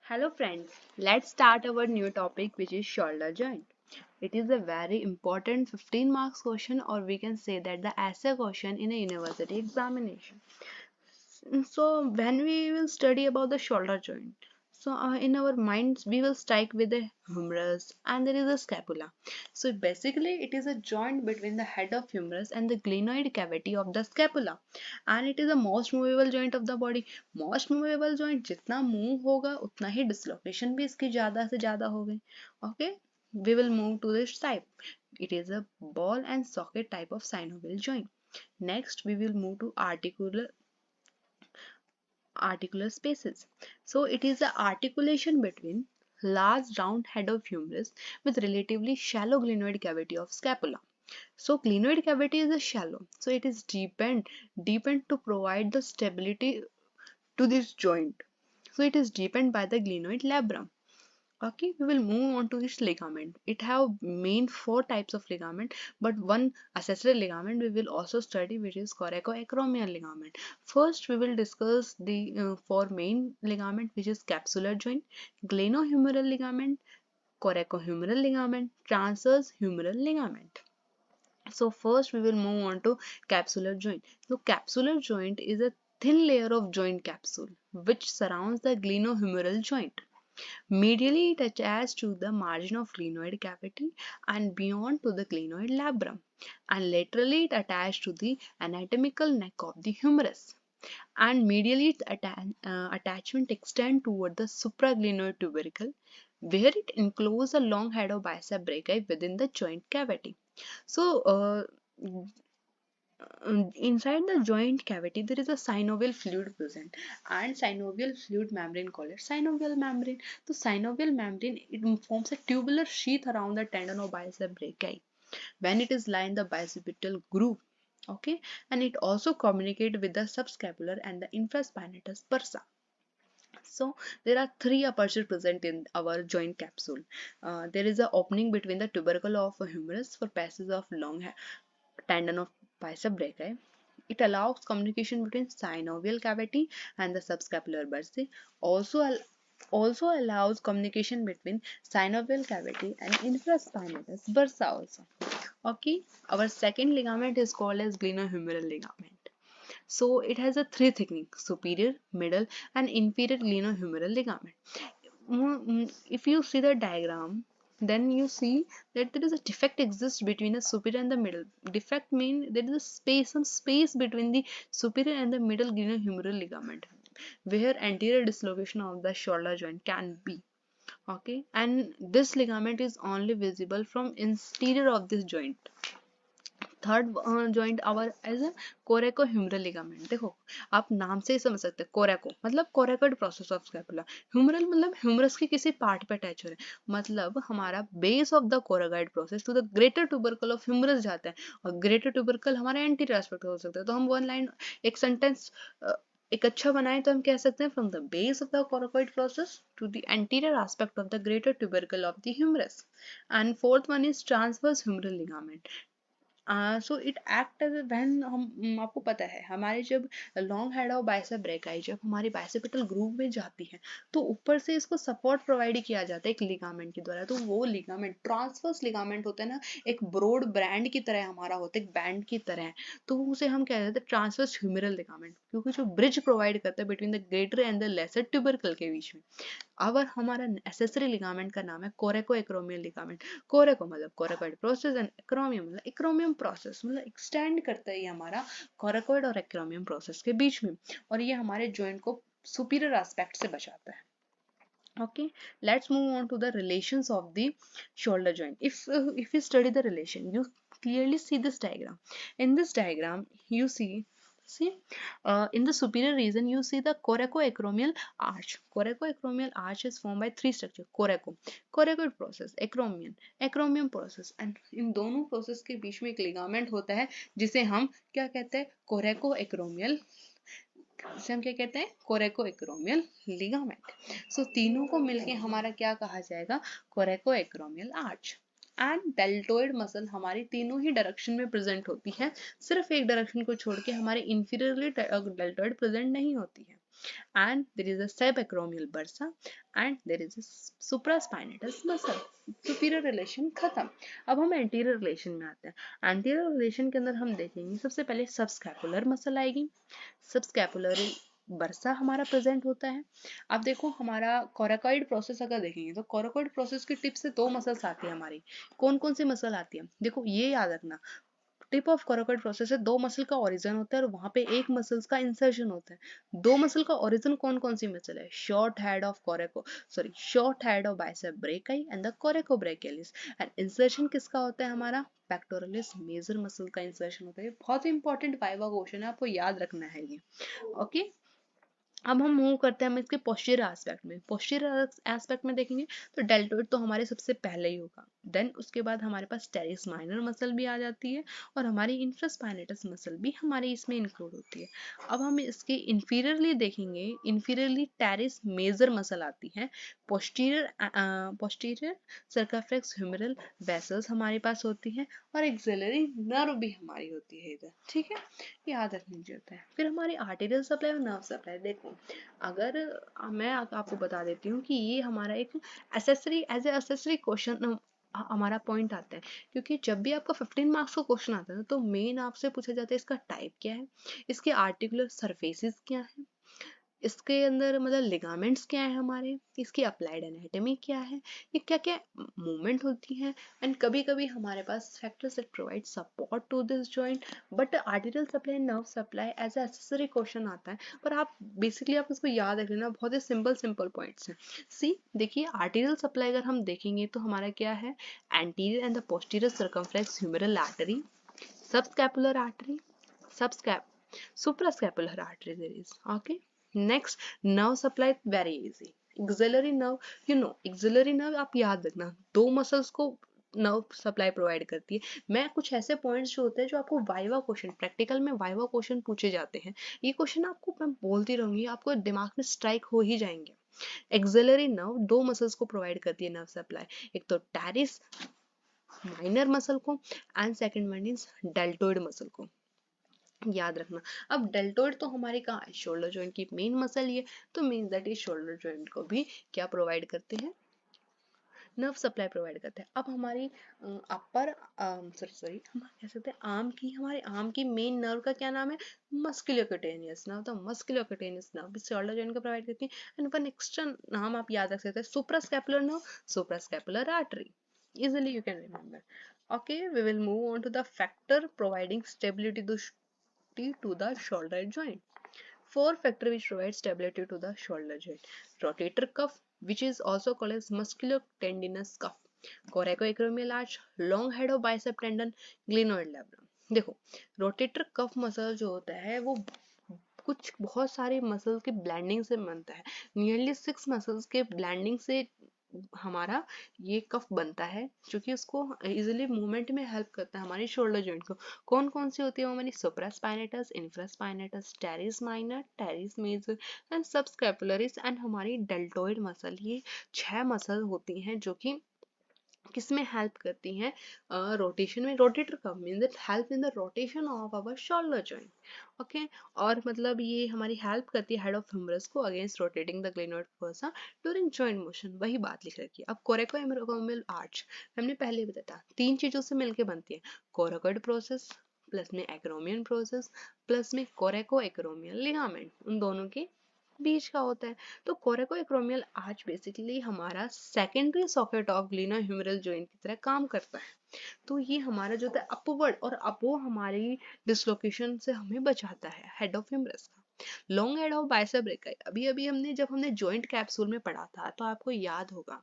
Hello friends, let's start our new topic which is shoulder joint. It is a very important 15 marks question, or we can say that the essay question in a university examination. So when we will study about the shoulder joint, in our minds we will strike with the humerus and there is a scapula. So basically it is a joint between the head of humerus and the glenoid cavity of the scapula, and it is the most movable joint of the body. Most movable joint जितना move होगा उतना ही dislocation भी इसकी ज़्यादा से ज़्यादा होगी. Okay, we will move to this type. It is a ball and socket type of synovial joint. Next we will move to articular spaces. So it is the articulation between large round head of humerus with relatively shallow glenoid cavity of scapula. So glenoid cavity is a shallow, so it is deepened to provide the stability to this joint. So it is deepened by the glenoid labrum. Okay, we will move on to this ligament. It have main four types of ligament, but one accessory ligament we will also study, which is coracoacromial ligament. First, we will discuss the four main ligament, which is capsular joint, glenohumeral ligament, coracohumeral ligament, transverse humeral ligament. So first, we will move on to capsular joint. So capsular joint is a thin layer of joint capsule which surrounds the glenohumeral joint. Medially, it attaches to the margin of glenoid cavity and beyond to the glenoid labrum, and laterally it attaches to the anatomical neck of the humerus. And medially, its attachment extends toward the supraglenoid tubercle, where it encloses a long head of bicep brachii within the joint cavity. So, inside the joint cavity there is a synovial fluid present, and synovial fluid membrane called it synovial membrane. The synovial membrane, it forms a tubular sheath around the tendon of bicep brachii when it is lying the bicipital groove. Okay, and it also communicates with the subscapular and the infraspinatus bursa. So there are three apertures present in our joint capsule. There is an opening between the tubercle of a humerus for passage of long tendon of bicep brachii. It allows communication between synovial cavity and the subscapular bursae. Also allows communication between synovial cavity and infraspinatus bursa also. Okay, our second ligament is called as glenohumeral ligament. So it has a three thickening: superior, middle, and inferior glenohumeral ligament. If you see the diagram, then you see that there is a defect exists between the superior and the middle. Defect means there is a space, some space between the superior and the middle glenohumeral ligament, where anterior dislocation of the shoulder joint can be. Okay, and this ligament is only visible from interior of this joint. Third joint our as a coracohumeral ligament. देखो, आप नाम से ही समझ सकते हैं. कोरेको मतलब coracoid process of scapula. Humeral मतलब ह्यूमरस के किसी पार्ट पे अटैच हो रहे हैं, मतलब हमारा base of the coracoid process to the greater tubercle of humerus जाता है, और ग्रेटर ट्यूबरकल हमारे एंटीरियर एस्पेक्ट हो सकता है. तो हम वन लाइन एक सेंटेंस एक अच्छा बनाए तो हम कह सकते हैं from the base of the coracoid process to the anterior aspect of the greater tubercle of the humerus. And fourth one is transverse humeral ligament. So it act as when हम आपको पता है हमारे जब long head of bicep brachii जब हमारी bicipital groove में जाती है, तो ऊपर से इसको सपोर्ट प्रोवाइड किया जाता है एक लिगामेंट के द्वारा. तो वो लिगामेंट ट्रांसवर्स लिगामेंट होता है ना, एक ब्रॉड ब्रांड की तरह हमारा होता है, एक बैंड की तरह. तो उसे हम कह देते हैं ट्रांसवर्स ह्यूमरल लिगामेंट, क्योंकि जो ब्रिज प्रोवाइड करता है between the greater and the lesser tubercle के बीच में. अब हमारा एसेसरी लिगामेंट का नाम है कोरेको एक्रोमियल लिगामेंट. कोरेको मतलब कोरेकोइड प्रोसेस एंड एक्रोमियम मतलब एक्रोमियम प्रोसेस, मतलब एक्सटेंड करता है ये हमारा कोरेकोइड और एक्रोमियम प्रोसेस के बीच में, और ये हमारे जॉइंट को सुपीरियर एस्पेक्ट से बचाता है. Okay, let's move on to the relations of the shoulder joint. If you study the relation, you clearly see this diagram. In this diagram you see in the superior region you see the coracoacromial arch. Coracoacromial arch is formed by three structures: coracoid process, acromion process, and इन दोनों process के बीच में एक ligament होता है जिसे हम क्या कहते हैं, कोरेकोएक्रोमियल. इसे हम क्या कहते हैं, कोरेकोएक्रोमियल लिगामेंट. सो तीनों को मिलके हमारा क्या कहा जाएगा, कोरेकोएक्रोमियल आर्च. एंड डेल्टोइड मसल हमारी तीनों ही डायरेक्शन में प्रेजेंट होती है, सिर्फ एक डायरेक्शन को छोड़ के हमारे इंफीरियरली डेल्टोइड प्रेजेंट नहीं होती है. and there is a subacromial bursa and there is a supraspinatus muscle. Superior relation खत्म। अब हम एंटीरियर रिलेशन में आते हैं। एंटीरियर रिलेशन के अंदर हम देखेंगे सबसे पहले सबस्कैपुलर मसल आएगी। सबस्कैपुलर बर्सा हमारा प्रेजेंट होता है। अब देखो हमारा कोराकॉइड प्रोसेस अगर देखेंगे तो कोराकॉइड प्रोसेस की टिप से दो मसल्स आती है हमारी। कौन कौन सी मसल आती है, देखो ये याद रखना, टिप ऑफ कोराकॉइड प्रोसेस से दो मसल का ओरिजिन होता है और वहां पे एक मसल्स का इंसर्शन होता है। दो मसल का ओरिजिन कौन कौन सी मसल है, short head of coraco sorry short head of bicep brachii and the coracobrachialis. And insertion किसका होता है हमारा, पेक्टोरलिस मेजर मसल का इंसर्शन होता है। बहुत ही इंपॉर्टेंट वाइवा क्वेश्चन है, आपको याद रखना है ये। ओके, अब हम मूव करते हैं हम इसके पोस्टीरियर एस्पेक्ट में। पोस्टीरियर एस्पेक्ट में देखेंगे तो डेल्टोइड तो हमारे सबसे पहले ही होगा। देन उसके बाद हमारे पास टेरिस माइनर मसल भी आ जाती है और हमारी इंफ्रास्पाइनेटस मसल भी हमारी इसमें इंक्लूड होती है। अब हम इसके इंफीरियरली देखेंगे, इंफीरियरली टेरिस मेजर मसल आती है। पोस्टीरियर सर्कमफ्लेक्स ह्यूमेरल वेसल्स हमारे पास होती है और एक्सिलरी नर्व भी हमारी होती है इधर, ठीक है, याद रखने की होता है। फिर हमारी आर्टेरियल सप्लाई और नर्व सप्लाई देखो, अगर मैं आपको बता देती हूँ कि ये हमारा एक accessory as a accessory question हमारा पॉइंट आता है, क्योंकि जब भी आपका 15 मार्क्स का क्वेश्चन आता है तो मेन आपसे पूछा जाता है इसका टाइप क्या है, इसके आर्टिकुलर सरफेसेस क्या है, इसके अंदर मतलब लिगामेंट्स क्या है हमारे, इसकी अप्लाइड एनाटॉमी क्या है, ये क्या क्या मूवमेंट होती है। एंड कभी कभी हमारे पास factors that provide support to this joint, but arterial supply nerve supply as accessory question आता है। पर आप बेसिकली आप इसको याद रख लेना, बहुत ही सिंपल सिंपल पॉइंट्स हैं। सी देखिए, आर्टेरियल सप्लाई अगर हम देखेंगे तो हमारा क्या है, anterior and the posterior circumflex humeral artery, subscapular artery, subscap suprascapular artery there is, okay. Next, nerve supply very easy, axillary nerve, axillary nerve आप याद रखना दो मसल्स को नर्व सप्लाई प्रोवाइड करती है। मैं कुछ ऐसे पॉइंट्स जो होते हैं जो आपको वाइवा क्वेश्चन, प्रैक्टिकल में वाइवा क्वेश्चन पूछे जाते हैं, ये क्वेश्चन आपको मैं बोलती रहूंगी, आपको दिमाग में स्ट्राइक हो ही जाएंगे। एक्सिलरी नर्व दो मसल्स को प्रोवाइड करती है नर्व सप्लाई, एक तो टेरिस माइनर मसल को and second one is deltoid muscle को, याद रखना। अब डेल्टोइड तो हमारे कहाँ है, शोल्डर जॉइंट की मेन मसल ये, तो मीन्स दैट ये शोल्डर जॉइंट को भी क्या प्रोवाइड करते हैं, नर्व सप्लाई प्रोवाइड करते हैं। अब हमारी अपर सॉरी हम कह सकते हैं आर्म की, हमारे आर्म की मेन नर्व का क्या नाम है, मस्कुलोक्यूटेनियस नर्व। तो मस्कुलोक्यूटेनियस नर्व भी शोल्डर जॉइंट को प्रोवाइड करती है। एंड वन एक्स्ट्रा नाम आप याद रख सकते हैं, suprascapular nerve, suprascapular artery, easily you can remember। Okay, we will move on to the factor providing stability to the shoulder joint. Four factor which provide stability to the shoulder joint: rotator cuff, which is also called as musculotendinous cuff, coracoacromial arch, long head of bicep tendon, glenoid labrum। देखो, rotator cuff muscle जो होता है वो कुछ बहुत सारे muscles के blending से बनता है। नियरली 6 मसल्स के ब्लेंडिंग से हमारा ये कफ बनता है, जो कि उसको इजिली मूवमेंट में हेल्प करता है हमारी शोल्डर जॉइंट को। कौन कौन सी होती है वो, हमारी supraspinatus, infraspinatus, teres minor, teres major and subscapularis and हमारी डेल्टोइड मसल। ये 6 मसल होती हैं जो कि किसमें हेल्प करती हैं, रोटेशन में। Rotator cuff means it help in the rotation of our shoulder joint, okay. और मतलब ये हमारी हेल्प करती है हेड ऑफ ह्यूमरस को against rotating the glenoid fossa during joint motion, वही बात लिख रखी है। अब कोरेकोएक्रोमियल आर्च हमने पहले ही बताया, तीन चीजों से मिलकर बनती है, कोराकॉइड प्रोसेस प्लस में एक्रोमियन प्रोसेस प्लस में कोरेको एक्रोमियल लिगामेंट, उन दोनों के बीच का होता है। तो कोरेकोएक्रोमियल आर्च बेसिकली हमारा सेकेंडरी सॉकेट ऑफ ग्लिनोह्यूमेरल जॉइंट की तरह काम करता है। तो ये हमारा जो होता है अपवर्ड और अबो हमारी डिसलोकेशन से हमें बचाता है हेड ऑफ ह्यूमरस का। Long head of bicep brachii, अभी अभी हमने जब हमने जॉइंट कैप्सूल में पढ़ा था तो आपको याद होगा,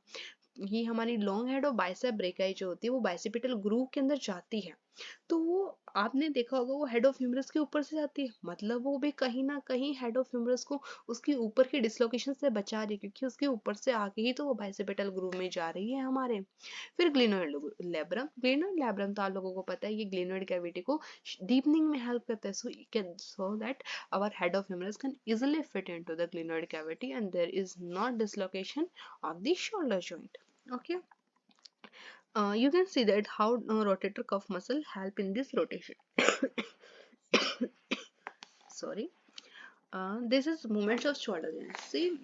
ये हमारी long head of bicep brachii जो होती है वो बाइसेपिटल ग्रूव के अंदर जाती है। तो वो आपने देखा होगा वो हेड ऑफ ह्यूमरस के ऊपर से जाती है, मतलब वो भी कहीं ना कहीं हेड ऑफ ह्यूमरस को उसके ऊपर की डिसलोकेशन से बचा रही है, क्योंकि उसके ऊपर से आके ही तो वो बाइसेपिटल ग्रूव में जा रही है हमारे। फिर ग्लेनोइड लैब्रम, ग्लेनोइड लैब्रम तो आप लोगों को पता है ये ग्लेनोइड कैविटी को डीपनिंग में हेल्प करता है, so that our head of humerus can easily fit into the glenoid cavity and there is not dislocation of the shoulder joint, okay. You can see that how rotator cuff muscle help in this rotation, sorry। This is movements of shoulder joint. See,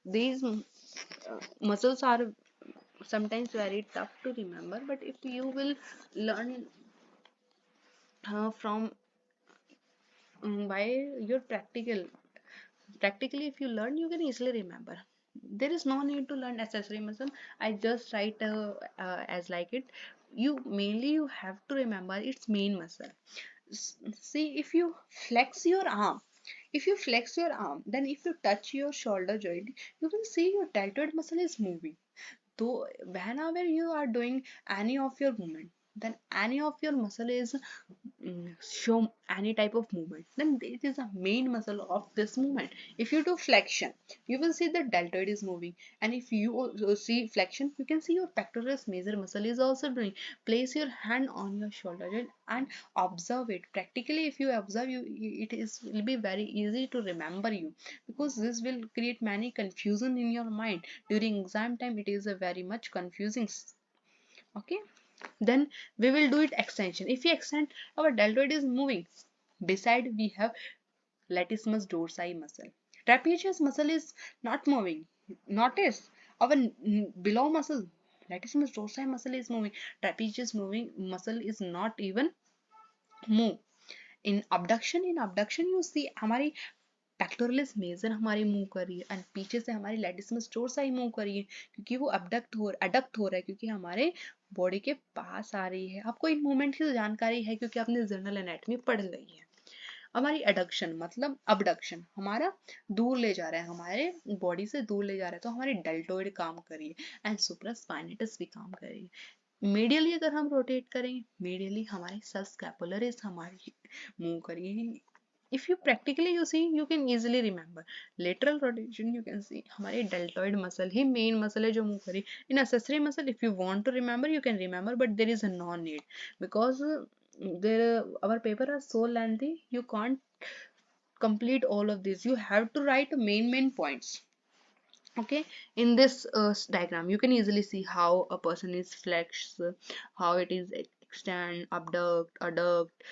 these muscles are sometimes very tough to remember, but if you will learn from by your practically if you learn, you can easily remember. There is no need to learn accessory muscle. I just write as like it. You mainly you have to remember its main muscle. See, if you flex your arm, then if you touch your shoulder joint, you will see your deltoid muscle is moving. So whenever you are doing any of your movement, then any of your muscle is show any type of movement, then it is a main muscle of this movement. If you do flexion, you will see the deltoid is moving, and if you also see flexion, you can see your pectoralis major muscle is also doing. Place your hand on your shoulder joint and observe it. Practically if you observe, it is will be very easy to remember you, because this will create many confusion in your mind. During exam time it is a very much confusing. Okay, then we will do it extension. If we extend, our deltoid is moving. Beside we have latissimus dorsi muscle. Trapezius muscle is not moving. Notice our below muscle, latissimus dorsi muscle is moving. Trapezius moving muscle is not even move. In abduction you see हमारी pectoralis major हमारी move कर रही है, and पीछे से हमारी लेटिसिमस डोर्साई move कर रही है, क्योंकि वो अडक्ट हो रहा है, क्योंकि हमारे बॉडी के पास आ रही है। आपको इन मूवमेंट की जानकारी है क्योंकि आपने जनरल एनाटॉमी पढ़ ली है। हमारी एडक्शन मतलब अबडक्शन, हमारा दूर ले जा रहा है, हमारे बॉडी से दूर ले जा रहा है, तो हमारी डेल्टोइड काम कर रही है एंड सुप्रास्पाइनेटस भी काम कर रही है। मीडियली अगर हम रोटेट करें, मीडियली हमारी सबस्कैपुलरिस हमारी मूव करेगी। if you practically you see, you can easily remember. Lateral rotation you can see हमारे deltoid muscle ही main muscle है जो move करी। in accessory muscle if you want to remember you can remember, but there is a no need, because there our paper are so lengthy, you can't complete all of this. You have to write main points. Okay, in this diagram you can easily see how a person is flexed, how it is extend, abduct, adduct,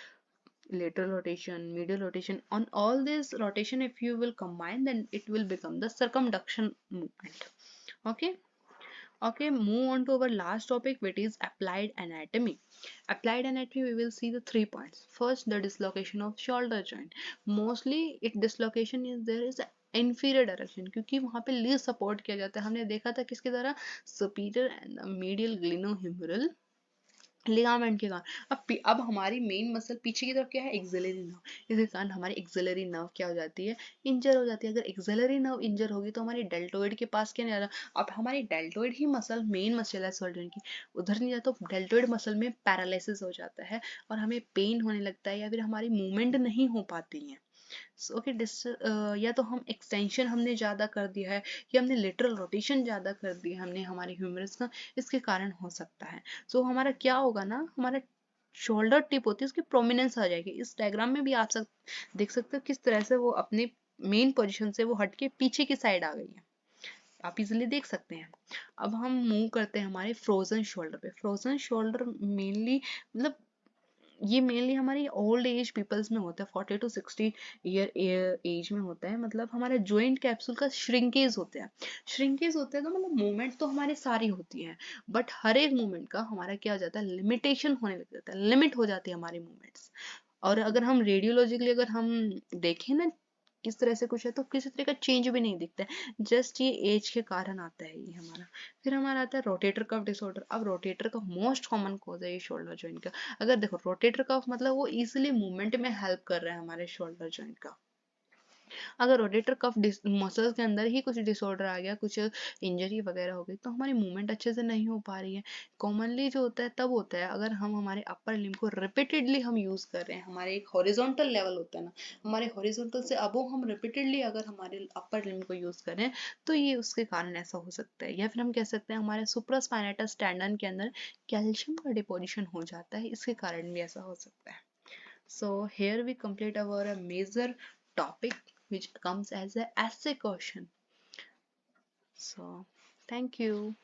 lateral rotation, medial rotation. On all this rotation if you will combine, then it will become the circumduction movement. Okay, okay, move on to our last topic, which is applied anatomy. Applied anatomy, we will see the 3 points. First, the dislocation of shoulder joint. Mostly it dislocation is there is inferior direction, क्योंकि वहां पे least support किया जाता है। हमने देखा था किसके द्वारा, superior and medial glenohumeral ligament के कारण। अब हमारी मेन मसल पीछे की तरफ क्या है, एक्सिलरी नर्व। इसके कारण हमारी एक्सिलरी नर्व क्या हो जाती है, इंजर हो जाती है। अगर एक्सिलरी नर्व इंजर होगी तो हमारी डेल्टोइड के पास क्या नहीं आ रहा। अब हमारी डेल्टोइड ही मसल मेन मसल है शोल्डर की, उधर नहीं जाता तो डेल्टोइड मसल में पैरालिसिस हो जाता है और हमें पेन होने लगता है, या फिर हमारी मूवमेंट नहीं हो पाती है। ओके, या तो हम एक्सटेंशन हमने ज़्यादा कर दिया है, या हमने लिटरल रोटेशन ज़्यादा कर दिया हमने हमारे ह्यूमरस का, इसके कारण हो सकता है। सो हमारा क्या होगा ना, हमारा शोल्डर टिप होती है उसकी प्रोमिनेंस आ जाएगी। इस डायग्राम में भी आप देख सकते हो किस तरह से वो अपने मेन पोजिशन से वो हट के पीछे की साइड आ गई है, आप इजिली देख सकते हैं। अब हम मूव करते हैं हमारे फ्रोजन शोल्डर पे। फ्रोजन शोल्डर मेनली मतलब ये मेनली हमारी ओल्ड एज पीपल्स में होता है, 40 to 60 ईयर एज में होता है। मतलब हमारा जॉइंट कैप्सूल का श्रिंकेज होता है। श्रिंकेज होता है तो मतलब मूवमेंट तो हमारी सारी होती है, बट हर एक मूवमेंट का हमारा क्या हो जाता है, लिमिटेशन होने लग जाता है, लिमिट हो जाती है हमारी मूवमेंट्स। और अगर हम रेडियोलॉजिकली अगर हम देखें ना किस तरह से कुछ है, तो किसी तरह का चेंज भी नहीं दिखता है, जस्ट ये एज के कारण आता है ये हमारा। फिर हमारा आता है रोटेटर कफ डिसऑर्डर। अब rotator cuff most common cause है ये शोल्डर जॉइंट का। अगर देखो रोटेटर कफ मतलब वो इजिली मूवमेंट में हेल्प कर रहा है हमारे शोल्डर जॉइंट का। अगर रोटेटर कफ मसल्स के अंदर ही कुछ डिसऑर्डर आ गया, कुछ इंजरी वगैरह हो गई, तो हमारी मूवमेंट अच्छे से नहीं हो पा रही है। कॉमनली जो होता है तब होता है अगर हम हमारे अपर लिम्ब को रिपीटेडली हम यूज कर रहे हैं। हमारे एक हॉरिजॉन्टल लेवल होता है ना, हमारे हॉरिजॉन्टल से अब हम रिपीटेडली अगर हमारे अपर लिम्ब को यूज करें, तो ये उसके कारण ऐसा हो सकता है। या फिर हम कह सकते हैं हमारे सुप्रास्पाइनेटस टेंडन के अंदर कैल्शियम का डिपोजिशन हो जाता है, इसके कारण भी ऐसा हो सकता है। So here we complete our major topic which comes as a essay question. So thank you.